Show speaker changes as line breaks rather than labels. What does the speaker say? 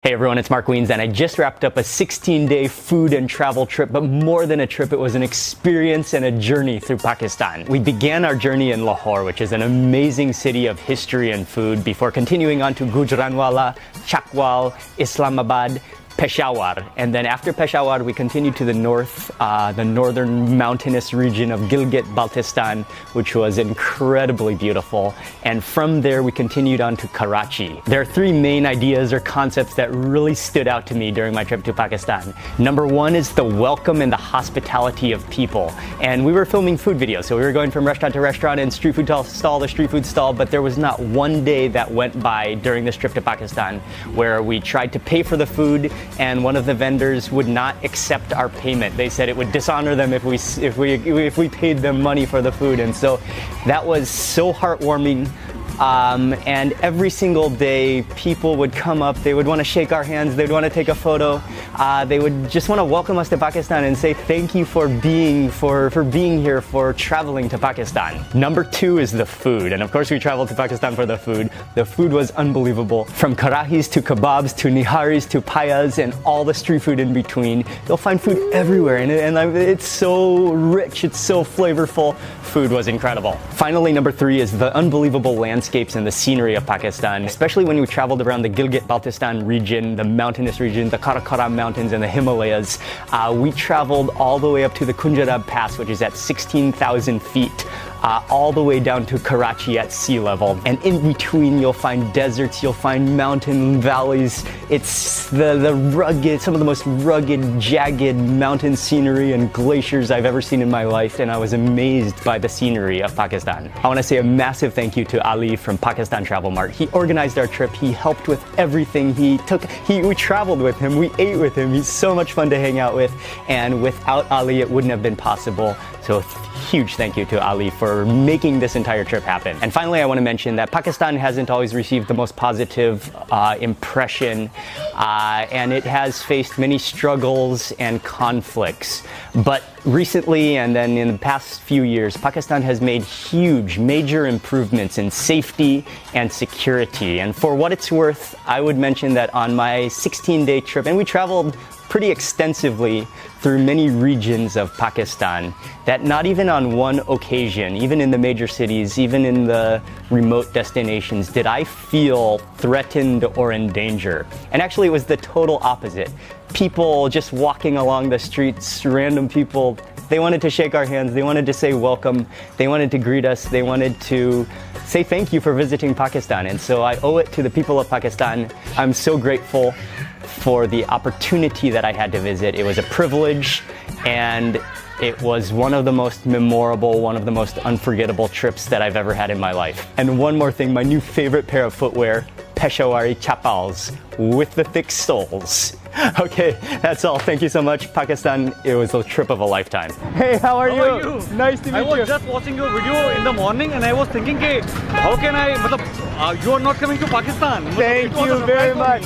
Hey everyone, it's Mark Weens, and I just wrapped up a 16-day food and travel trip, but more than a trip, it was an experience and a journey through Pakistan. We began our journey in Lahore, which is an amazing city of history and food, before continuing on to Gujranwala, Chakwal, Islamabad, Peshawar, and then after Peshawar we continued to the north, the northern mountainous region of Gilgit-Baltistan, which was incredibly beautiful, and from there we continued on to Karachi. There are three main ideas or concepts that really stood out to me during my trip to Pakistan. Number one is the welcome and the hospitality of people, and we were filming food videos, so we were going from restaurant to restaurant and street food stall to street food stall, but there was not one day that went by during this trip to Pakistan where we tried to pay for the food and one of the vendors would not accept our payment. They said it would dishonor them if we paid them money for the food, and so that was so heartwarming. And every single day people would come up, they would want to shake our hands, they'd want to take a photo, they would just want to welcome us to Pakistan and say thank you for being here, for traveling to Pakistan. Number two is the food, and of course we traveled to Pakistan for the food. The food was unbelievable. From karahis to kebabs to niharis to payas and all the street food in between. You'll find food everywhere, and it's so rich, it's so flavorful. Food was incredible. Finally, number three is the unbelievable landscapes and the scenery of Pakistan, especially when we traveled around the Gilgit-Baltistan region, the mountainous region, the Karakoram Mountains and the Himalayas. We traveled all the way up to the Kunjarab Pass, which is at 16,000 feet. All the way down to Karachi at sea level, and in between you'll find deserts, you'll find mountain valleys. It's some of the most rugged, jagged mountain scenery and glaciers I've ever seen in my life, and I was amazed by the scenery of Pakistan. I want to say a massive thank you to Ali from Pakistan Travel Mart. He organized our trip, he helped with everything, we traveled with him, we ate with him, he's so much fun to hang out with, and without Ali it wouldn't have been possible. So huge thank you to Ali for making this entire trip happen. And finally, I want to mention that Pakistan hasn't always received the most positive impression, and it has faced many struggles and conflicts. But recently, and then in the past few years, Pakistan has made huge, major improvements in safety and security. And for what it's worth, I would mention that on my 16-day trip, and we traveled pretty extensively through many regions of Pakistan, that not even on one occasion, even in the major cities, even in the remote destinations, did I feel threatened or in danger. And actually it was the total opposite. People just walking along the streets, random people, they wanted to shake our hands, they wanted to say welcome, they wanted to greet us, they wanted to say thank you for visiting Pakistan. And so I owe it to the people of Pakistan. I'm so grateful for the opportunity that I had to visit. It was a privilege, and it was one of the most memorable, one of the most unforgettable trips that I've ever had in my life. And one more thing, my new favorite pair of footwear, Peshawari chappals with the thick soles. Okay, that's all. Thank you so much, Pakistan. It was a trip of a lifetime. Hey, how are you? Nice to meet you.
I was just watching your video in the morning and I was thinking, how can I, you are not coming to Pakistan.
Thank you very much.